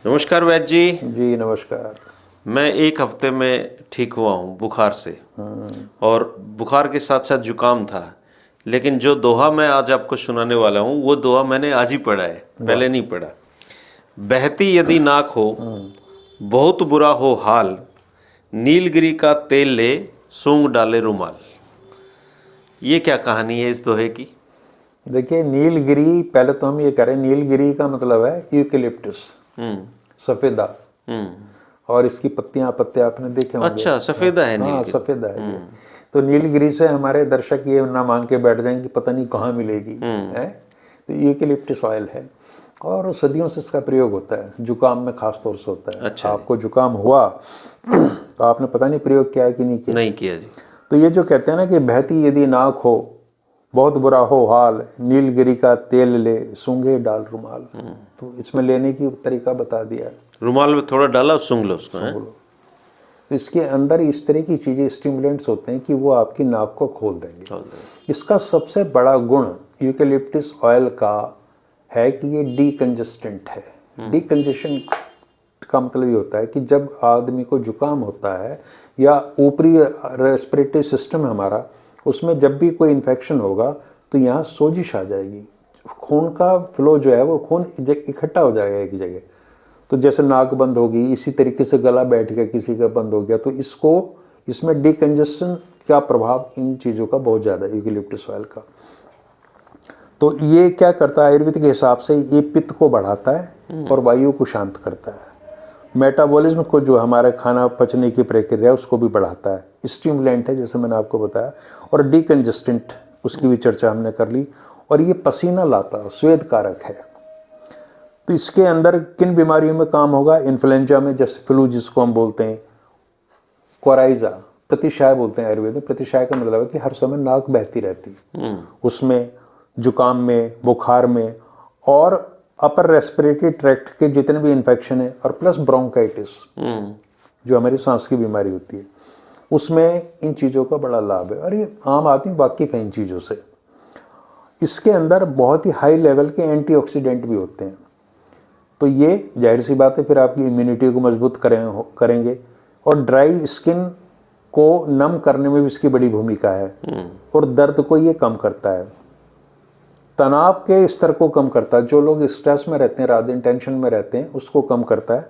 नमस्कार वैद्य जी। जी नमस्कार। मैं एक हफ्ते में ठीक हुआ हूँ बुखार से। और बुखार के साथ साथ जुकाम था। लेकिन जो दोहा मैं आज आपको सुनाने वाला हूँ वो दोहा मैंने आज ही पढ़ा है, वाह। पहले नहीं पढ़ा। बहती यदि नाक हो, बहुत बुरा हो हाल, नीलगिरी का तेल ले, सूंघ डाले रुमाल। ये क्या कहानी है इस दोहे की? देखिए नीलगिरी, पहले तो हम ये करें, नीलगिरी का मतलब है यूकेलिप्टस, हम्म। सफेदा। हम्म। और इसकी पत्ते आपने देखे होंगे। अच्छा, सफेदा है हाँ नीलगिरी। सफेदा है ये। तो नीलगिरी से हमारे दर्शक ये ना मान के बैठ जाएंगे कि पता नहीं कहाँ मिलेगी है। तो यूकेलिप्टस ऑयल है और सदियों से इसका प्रयोग होता है, जुकाम में खास तौर से होता है। अच्छा जी। आपको जुकाम हुआ तो आपने पता नहीं प्रयोग किया है कि नहीं किया। नहीं किया जी। तो ये जो कहते हैं ना कि बहती यदि नाक हो, बहुत बुरा हो हाल, नीलगिरी का तेल ले, सूंघे डाल रुमाल। तो इसमें लेने की तरीका बता दिया है। रुमाल में थोड़ा डाला, सूंघ लो उसको है। सूंघ लो। तो इसके अंदर इस तरह की चीज़ें, स्टिमुलेंट्स होते हैं कि वो आपकी नाक को खोल देंगे। इसका सबसे बड़ा गुण यूकेलिप्टस ऑयल का है कि ये डीकंजेस्टेंट है। डीकंजेशन का मतलब ये होता है कि जब आदमी को जुकाम होता है या ऊपरी रेस्पिरेटरी सिस्टम है हमारा, उसमें जब भी कोई इन्फेक्शन होगा तो यहाँ सोजिश आ जाएगी। खून का फ्लो जो है वो खून इकट्ठा हो जाएगा एक जगह। तो जैसे नाक बंद होगी, इसी तरीके से गला बैठ गया किसी का बंद हो गया, तो इसमें डिकंजेशन का प्रभाव इन चीज़ों का बहुत ज़्यादा है, यूकेलिप्टस ऑयल का। तो ये क्या करता है आयुर्वेद के हिसाब से, ये पित्त को बढ़ाता है और वायु को शांत करता है। मेटाबॉलिज्म को, जो हमारा खाना पचने की प्रक्रिया है, उसको भी बढ़ाता है। स्टिमुलेंट है जैसे मैंने आपको बताया, और डिकंजेस्टेंट, उसकी भी चर्चा हमने कर ली। और ये पसीना लाता, स्वेद कारक है। तो इसके अंदर किन बीमारियों में काम होगा? इन्फ्लुएंजा में, जैसे फ्लू जिसको हम बोलते हैं, कोराइजा, प्रतिशाय बोलते हैं आयुर्वेद में। प्रतिशाय का मतलब है कि हर समय नाक बहती रहती है, उसमें जुकाम में, बुखार में, और अपर रेस्पिरेटरी ट्रैक्ट के जितने भी इन्फेक्शन है, और प्लस ब्रोंकाइटिस जो हमारी सांस की बीमारी होती है, उसमें इन चीज़ों का बड़ा लाभ है। और ये आम आदमी वाकिफ है इन चीज़ों से। इसके अंदर बहुत ही हाई लेवल के एंटीऑक्सीडेंट भी होते हैं। तो ये जाहिर सी बात है फिर आपकी इम्यूनिटी को मजबूत करेंगे। और ड्राई स्किन को नम करने में भी इसकी बड़ी भूमिका है। और दर्द को ये कम करता है, तनाव के स्तर को कम करता है। जो लोग स्ट्रेस में रहते हैं, रात दिन टेंशन में रहते हैं, उसको कम करता है।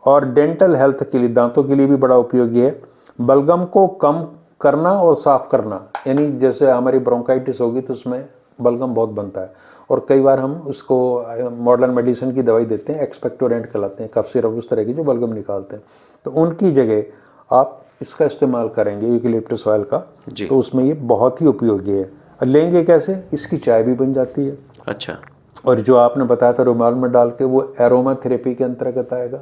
और डेंटल हेल्थ के लिए, दांतों के लिए भी बड़ा उपयोगी है। बलगम को कम करना और साफ करना, यानी जैसे हमारी ब्रोंकाइटिस होगी तो उसमें बलगम बहुत बनता है, और कई बार हम उसको मॉडर्न मेडिसिन की दवाई देते हैं, एक्सपेक्टोरेंट कहलाते हैं, कफ सिरप उस तरह की जो बलगम निकालते हैं। तो उनकी जगह आप इसका इस्तेमाल करेंगे यूकेलिप्टस ऑयल का, तो उसमें ये बहुत ही उपयोगी है। लेंगे कैसे? इसकी चाय भी बन जाती है। अच्छा। और जो आपने बताया था रुमाल में डाल के, वो एरोमा थेरेपी के अंतर्गत आएगा।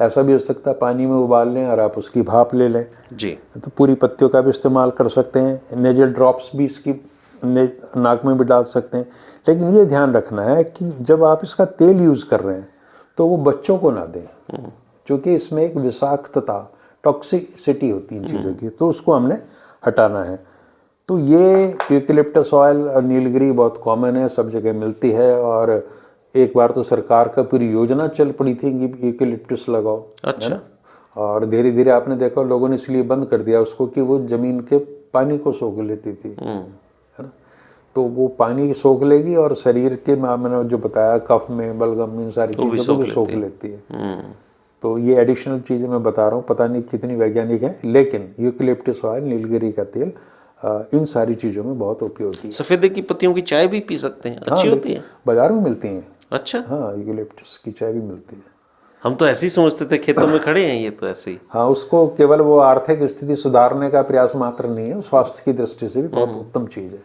ऐसा भी हो सकता है पानी में उबाल लें और आप उसकी भाप ले लें जी। तो पूरी पत्तियों का भी इस्तेमाल कर सकते हैं। नेजल ड्रॉप्स भी इसकी नाक में भी डाल सकते हैं। लेकिन ये ध्यान रखना है कि जब आप इसका तेल यूज़ कर रहे हैं तो वो बच्चों को ना दें, क्योंकि इसमें एक विषाक्तता, टॉक्सिसिटी होती है इन चीज़ों की, तो उसको हमने हटाना है। तो ये यूकेलिप्टस ऑयल और नीलगिरी बहुत कॉमन है, सब जगह मिलती है। और एक बार तो सरकार का पूरी योजना चल पड़ी थी कि यूकेलिप्टस लगाओ, अच्छा। है ना। और धीरे धीरे आपने देखा लोगों ने इसलिए बंद कर दिया उसको कि वो जमीन के पानी को सोख लेती थी, है ना। तो वो पानी सोख लेगी और शरीर के, मैंने जो बताया, कफ में, बलगम में, इन सारी चीज़ों को भी सोख लेती है। तो ये एडिशनल चीज़ें मैं बता रहा हूँ, पता नहीं कितनी वैज्ञानिक है, लेकिन यूकेलिप्टस ऑयल, नीलगिरी का तेल, इन सारी चीज़ों में बहुत उपयोगी है। सफेदे की पत्तियों की चाय भी पी सकते हैं, अच्छी होती है। बाजार में मिलती हैं। अच्छा। हाँ, यूकेलिप्टस की चाय भी मिलती है। हम तो ऐसे ही समझते थे, खेतों में खड़े हैं ये तो ऐसे ही। हाँ, उसको केवल वो आर्थिक स्थिति सुधारने का प्रयास मात्र नहीं है, स्वास्थ्य की दृष्टि से भी बहुत उत्तम चीज़ है।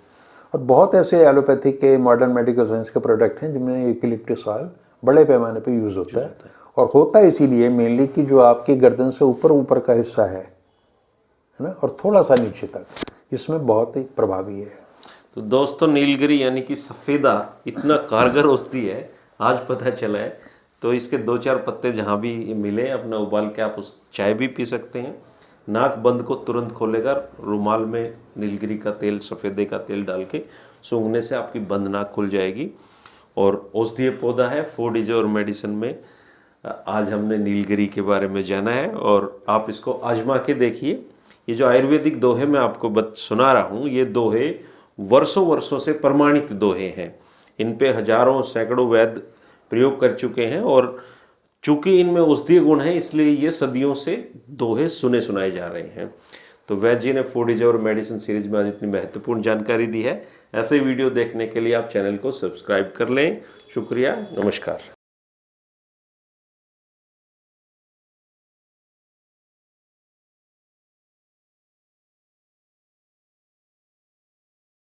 और बहुत ऐसे एलोपैथी के, मॉडर्न मेडिकल साइंस के प्रोडक्ट हैं जिनमें यूकेलिप्टस ऑयल बड़े पैमाने पे यूज़ होता है। और होता है इसीलिए मेनली कि जो आपकी गर्दन से ऊपर ऊपर का हिस्सा है ना, और थोड़ा सा नीचे तक, इसमें बहुत ही प्रभावी है। तो दोस्तों, नीलगिरी यानी कि सफ़ेदा इतना कारगर औषधि है, आज पता चला है। तो इसके 2-4 पत्ते जहाँ भी मिले, अपना उबाल के आप उस चाय भी पी सकते हैं। नाक बंद को तुरंत खोलेगा। रुमाल में नीलगिरी का तेल, सफ़ेदे का तेल डाल के सूंघने से आपकी बंद नाक खुल जाएगी। और औषधीय पौधा है, फूड इज और मेडिसिन में आज हमने नीलगिरी के बारे में जाना है और आप इसको आजमा के देखिए। ये जो आयुर्वेदिक दोहे मैं आपको सुना रहा हूँ, ये दोहे वर्षों वर्षों से प्रमाणित दोहे हैं। इन पे हजारों सैकड़ों वैद्य प्रयोग कर चुके हैं और चूंकि इनमें औषधीय गुण है इसलिए ये सदियों से दोहे सुने सुनाए जा रहे हैं। तो वैद्य जी ने फूडीज और मेडिसिन सीरीज में आज इतनी महत्वपूर्ण जानकारी दी है। ऐसे वीडियो देखने के लिए आप चैनल को सब्सक्राइब कर लें। शुक्रिया, नमस्कार।